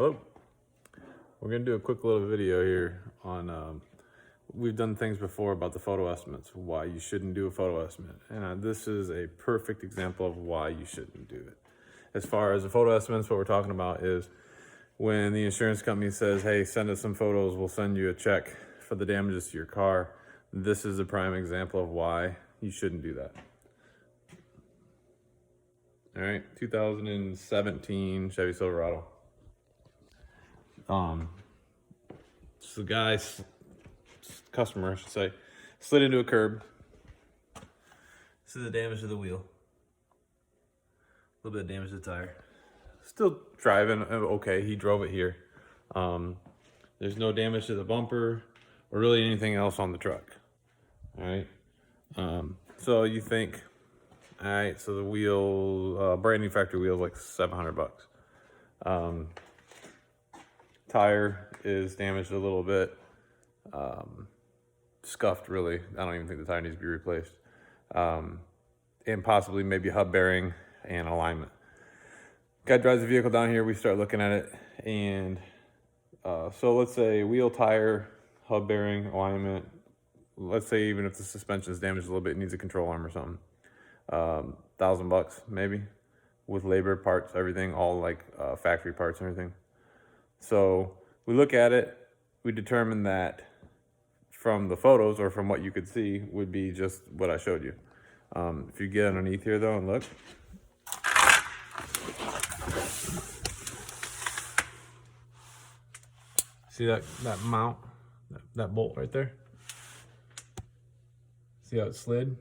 Hello. We're going to do a quick little video here on, we've done things before about the photo estimates, why you shouldn't do a photo estimate. And this is a perfect example of why you shouldn't do it. As far as the photo estimates, what we're talking about is when the insurance company says, hey, send us some photos, we'll send you a check for the damages to your car. This is a prime example of why you shouldn't do that. All right, 2017 Chevy Silverado. So the guy's customer, I should say, slid into a curb. This is the damage to the wheel. A little bit of damage to the tire. Still driving okay. He drove it here. There's no damage to the bumper or really anything else on the truck. All right. So you think, all right, so the wheel, brand new factory wheel is like $700. Tire is damaged a little bit, scuffed really. I don't even think the tire needs to be replaced. And possibly maybe hub bearing and alignment. Guy drives the vehicle down here, we start looking at it, and so let's say wheel, tire, hub bearing, alignment. Let's say even if the suspension is damaged a little bit, it needs a control arm or something. $1,000 maybe, with labor, parts, everything, all like factory parts and everything. So we look at it, we determine that from the photos or from what you could see would be just what I showed you. If you get underneath here though and look, see that mount, that bolt right there? See how it slid?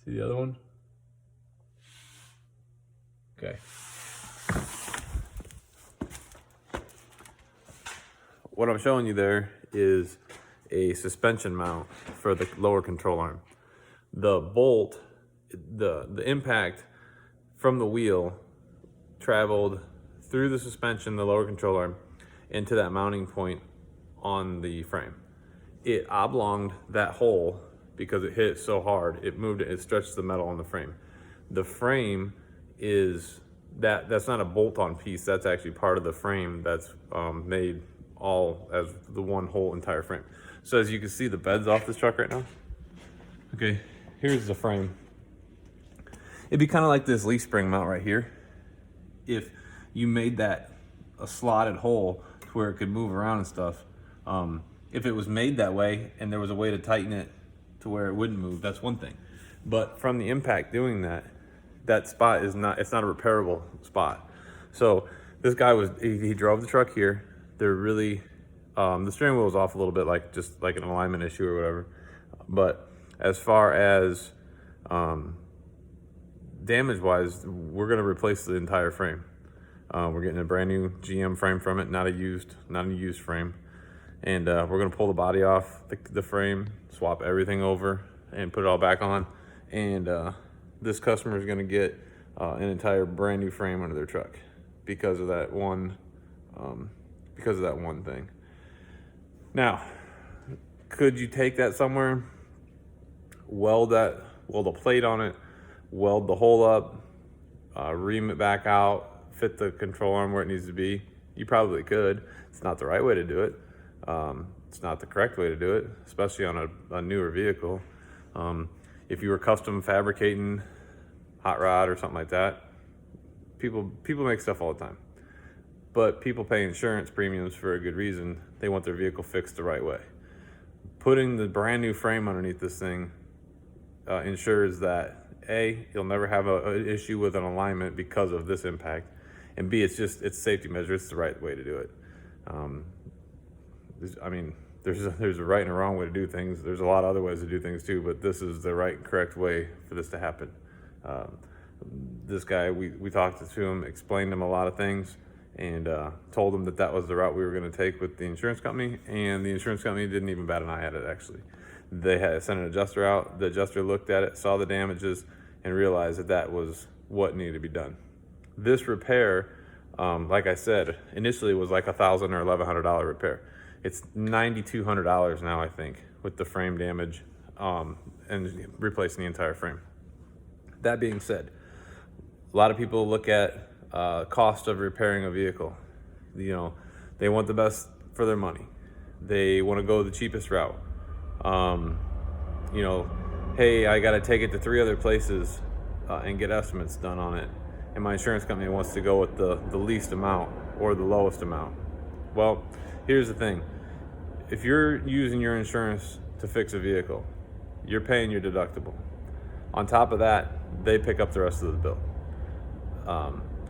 See the other one? Okay. What I'm showing you there is a suspension mount for the lower control arm. The bolt, the impact from the wheel traveled through the suspension, the lower control arm, into that mounting point on the frame. It oblonged that hole because it hit so hard. It moved it, it stretched the metal on the frame. The frame is, that's not a bolt-on piece, that's actually part of the frame that's made all as the one whole entire frame. So as you can see, the bed's off this truck right now. Okay, here's the frame. It'd be kind of like this leaf spring mount right here. If you made that a slotted hole to where it could move around and stuff. If it was made that way and there was a way to tighten it to where it wouldn't move, that's one thing. But from the impact doing that, that spot is not, it's not a repairable spot. So this guy was, he drove the truck here. They're really, the steering wheel was off a little bit, like just like an alignment issue or whatever. But as far as damage wise, we're gonna replace the entire frame. We're getting a brand new GM frame from it, not a used frame. And we're gonna pull the body off the frame, swap everything over and put it all back on. And this customer is gonna get an entire brand new frame under their truck because of that one thing. Now, could you take that somewhere, weld a plate on it, weld the hole up, ream it back out, fit the control arm where it needs to be? You probably could. It's not the right way to do it. It's not the correct way to do it, especially on a newer vehicle. If you were custom fabricating hot rod or something like that, people make stuff all the time. But people pay insurance premiums for a good reason. They want their vehicle fixed the right way. Putting the brand new frame underneath this thing ensures that A, you'll never have an issue with an alignment because of this impact, and B, it's a safety measure. It's the right way to do it. There's a right and a wrong way to do things. There's a lot of other ways to do things too, but this is the right and correct way for this to happen. This guy, we talked to him, explained him a lot of things, and told him that was the route we were going to take with the insurance company, and the insurance company didn't even bat an eye at it. Actually, they had sent an adjuster out. The adjuster looked at it, saw the damages, and realized that was what needed to be done. This repair, like I said, initially was like $1,000 or $1,100 repair. It's $9,200 now, I think, with the frame damage and replacing the entire frame. That being said, a lot of people look at cost of repairing a vehicle. You know, they want the best for their money. They want to go the cheapest route. You know, hey, I got to take it to 3 other places and get estimates done on it, and my insurance company wants to go with the least amount or the lowest amount. Well, here's the thing. If you're using your insurance to fix a vehicle, you're paying your deductible. On top of that, they pick up the rest of the bill.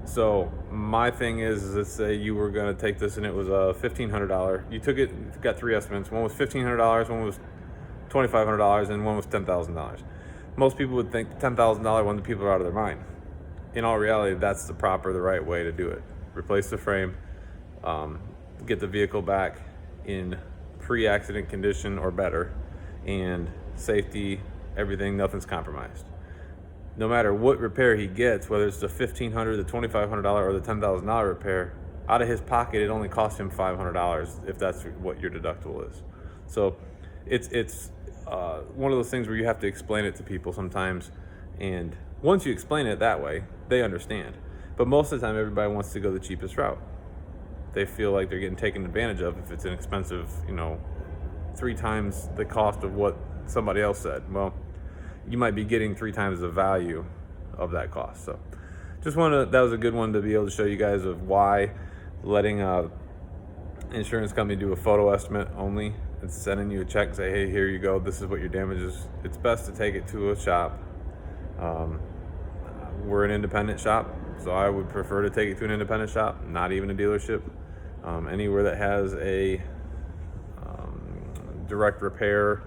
So my thing is, let's say you were going to take this and it was a $1,500. You took it, got 3 estimates. One was $1,500, one was $2,500, and one was $10,000. Most people would think the $10,000 one, the people are out of their mind. In all reality, that's the right way to do it. Replace the frame, get the vehicle back in pre-accident condition or better, and safety, everything, nothing's compromised. No matter what repair he gets, whether it's the $1,500, the $2,500, or the $10,000 repair, out of his pocket, it only costs him $500 if that's what your deductible is. So it's one of those things where you have to explain it to people sometimes, and once you explain it that way, they understand. But most of the time, everybody wants to go the cheapest route. They feel like they're getting taken advantage of if it's an expensive, 3 times the cost of what somebody else said. Well, you might be getting 3 times the value of that cost. So that was a good one to be able to show you guys of why letting an insurance company do a photo estimate only and sending you a check and say, hey, here you go, this is what your damage is. It's best to take it to a shop. We're an independent shop, so I would prefer to take it to an independent shop, not even a dealership. Anywhere that has a direct repair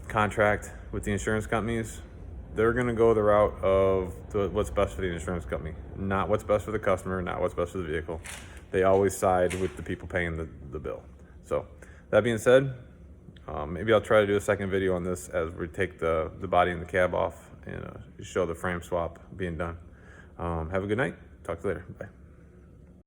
contract with the insurance companies, they're going to go the route of what's best for the insurance company, not what's best for the customer, not what's best for the vehicle. They always side with the people paying the bill. So that being said, maybe I'll try to do a second video on this as we take the body and the cab off and show the frame swap being done. Have a good night. Talk to you later. Bye.